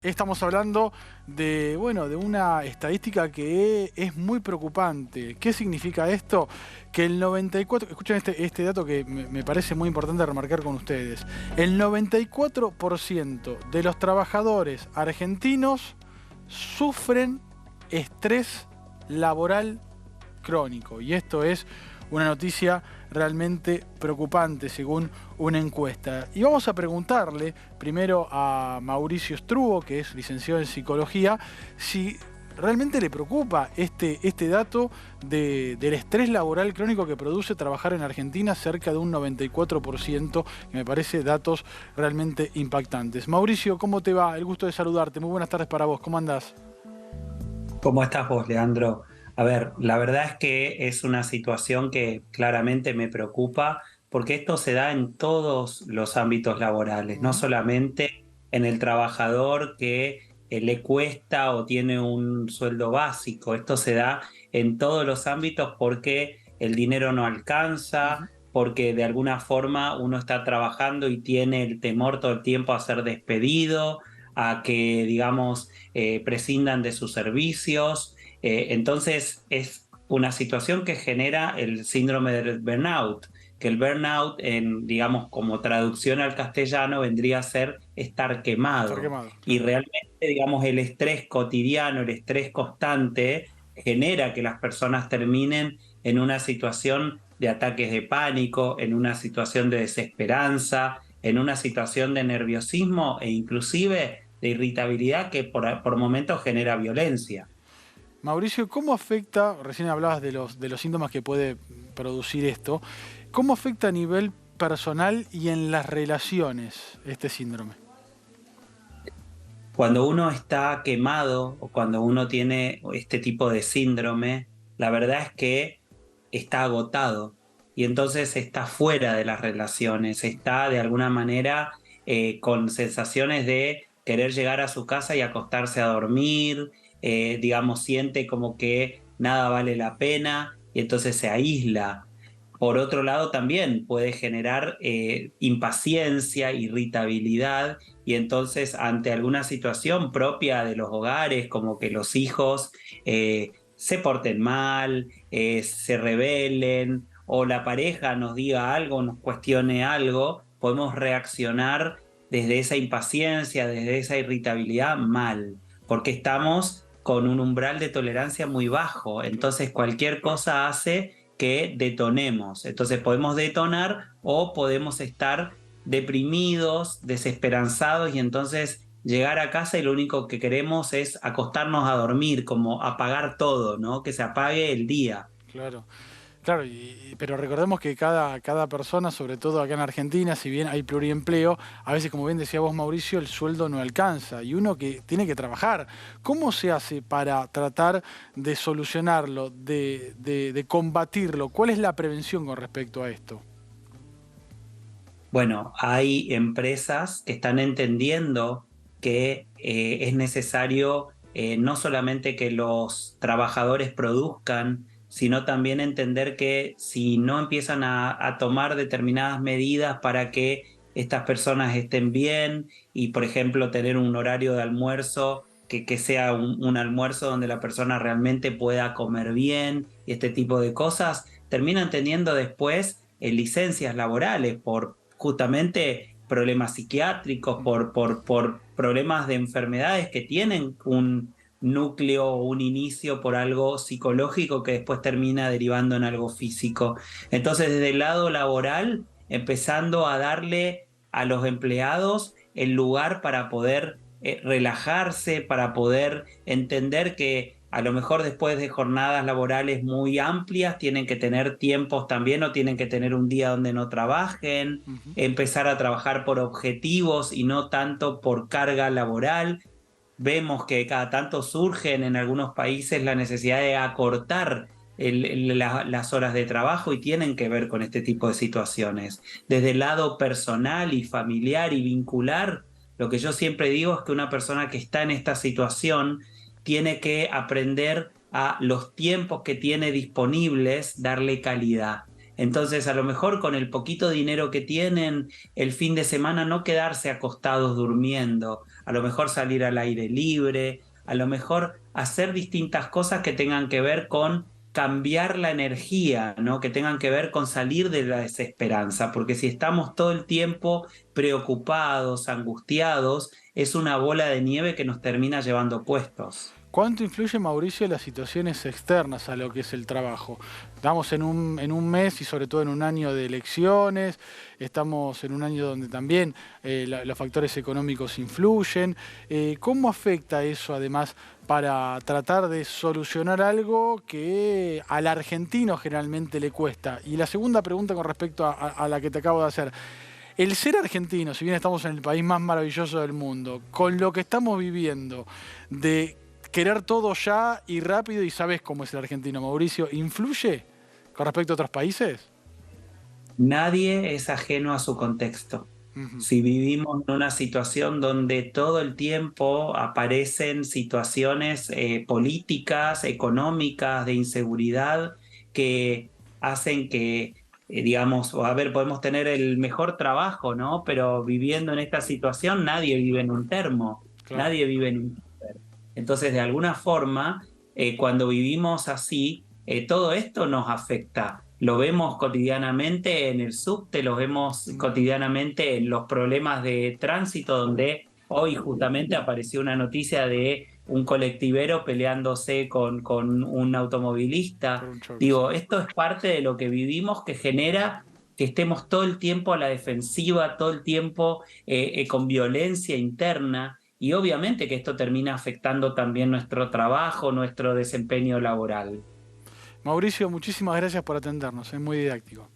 Estamos hablando de, bueno, de una estadística que es muy preocupante. ¿Qué significa esto? Que el 94, escuchen este dato que me parece muy importante remarcar con ustedes. El 94% de los trabajadores argentinos sufren estrés laboral crónico. Y esto es una noticia realmente preocupante según una encuesta. Y vamos a preguntarle primero a Mauricio Strubo, que es licenciado en psicología, si realmente le preocupa este dato del estrés laboral crónico que produce trabajar en Argentina, cerca de un 94%, que me parece datos realmente impactantes. Mauricio, ¿cómo te va? El gusto de saludarte. Muy buenas tardes para vos. ¿Cómo andás? ¿Cómo estás vos, Leandro? A ver, la verdad es que es una situación que claramente me preocupa porque esto se da en todos los ámbitos laborales, no Ujú. solamente en el trabajador que le cuesta o tiene un sueldo básico, esto se da en todos los ámbitos porque el dinero no alcanza, Ujú. porque de alguna forma uno está trabajando y tiene el temor todo el tiempo a ser despedido, a que, digamos, prescindan de sus servicios. Entonces es una situación que genera el síndrome del burnout, que el burnout, digamos, como traducción al castellano, vendría a ser estar Estar quemado. quemado, Y claro. realmente, digamos, el estrés cotidiano, el estrés constante, genera que las personas terminen en una situación de ataques de pánico, en una situación de desesperanza, en una situación de nerviosismo e inclusive de irritabilidad que por momentos genera violencia. Mauricio, ¿cómo afecta, recién hablabas de los síntomas que puede producir esto, cómo afecta a nivel personal y en las relaciones este síndrome? Cuando uno está quemado o cuando uno tiene este tipo de síndrome, la verdad es que está agotado y entonces está fuera de las relaciones, está de alguna manera con sensaciones de querer llegar a su casa y acostarse a dormir, digamos, siente como que nada vale la pena y entonces se aísla. Por otro lado, también puede generar impaciencia, irritabilidad y entonces ante alguna situación propia de los hogares, como que los hijos se porten mal, se rebelen o la pareja nos diga algo, nos cuestione algo, podemos reaccionar desde esa impaciencia, desde esa irritabilidad mal, porque estamos con un umbral de tolerancia muy bajo. Claro. Entonces cualquier cosa hace que detonemos. Entonces podemos detonar o podemos estar deprimidos, desesperanzados y entonces llegar a casa y lo único que queremos es acostarnos a dormir, como apagar todo, ¿no? Que se apague el día. Claro, claro, pero recordemos que cada persona, sobre todo acá en Argentina, si bien hay pluriempleo, a veces, como bien decía vos, Mauricio, el sueldo no alcanza y uno que tiene que trabajar. ¿Cómo se hace para tratar de solucionarlo, de combatirlo? ¿Cuál es la prevención con respecto a esto? Bueno, hay empresas que están entendiendo que es necesario no solamente que los trabajadores produzcan, sino también entender que si no empiezan a tomar determinadas medidas para que estas personas estén bien y, por ejemplo, tener un horario de almuerzo que sea un almuerzo donde la persona realmente pueda comer bien y este tipo de cosas, terminan teniendo después licencias laborales por justamente problemas psiquiátricos, Ujú. por problemas de enfermedades que tienen un núcleo o un inicio por algo psicológico que después termina derivando en algo físico. Entonces, desde el lado laboral, empezando a darle a los empleados el lugar para poder relajarse, para poder entender que a lo mejor después de jornadas laborales muy amplias tienen que tener tiempos también o tienen que tener un día donde no trabajen, Ujú. empezar a trabajar por objetivos y no tanto por carga laboral. Vemos que cada tanto surgen en algunos países la necesidad de acortar las horas de trabajo y tienen que ver con este tipo de situaciones. Desde el lado personal y familiar y vincular, lo que yo siempre digo es que una persona que está en esta situación tiene que aprender a los tiempos que tiene disponibles, darle calidad. Entonces, a lo mejor con el poquito dinero que tienen, el fin de semana no quedarse acostados durmiendo, a lo mejor salir al aire libre, a lo mejor hacer distintas cosas que tengan que ver con cambiar la energía, ¿no? Que tengan que ver con salir de la desesperanza, porque si estamos todo el tiempo preocupados, angustiados, es una bola de nieve que nos termina llevando puestos. ¿Cuánto influye, Mauricio, las situaciones externas a lo que es el trabajo? Estamos en un mes y sobre todo en un año de elecciones, estamos en un año donde también los factores económicos influyen. ¿Cómo afecta eso además para tratar de solucionar algo que al argentino generalmente le cuesta? Y la segunda pregunta con respecto a la que te acabo de hacer. El ser argentino, si bien estamos en el país más maravilloso del mundo, con lo que estamos viviendo de querer todo ya y rápido, y sabes cómo es el argentino, Mauricio, ¿influye con respecto a otros países? Nadie es ajeno a su contexto. Ujú. Si vivimos en una situación donde todo el tiempo aparecen situaciones políticas, económicas, de inseguridad, que hacen que, digamos, a ver, podemos tener el mejor trabajo, ¿no? Pero viviendo en esta situación, nadie vive en un termo, Claro. nadie vive en un tupper. Entonces, de alguna forma, cuando vivimos así, todo esto nos afecta. Lo vemos cotidianamente en el subte, lo vemos Mm. cotidianamente en los problemas de tránsito, donde hoy justamente apareció una noticia de un colectivero peleándose con un Por automovilista. un choque, sí. Digo, esto es parte de lo que vivimos que genera que estemos todo el tiempo a la defensiva, todo el tiempo con violencia interna, y obviamente que esto termina afectando también nuestro trabajo, nuestro desempeño laboral. Mauricio, muchísimas gracias por atendernos, es muy didáctico.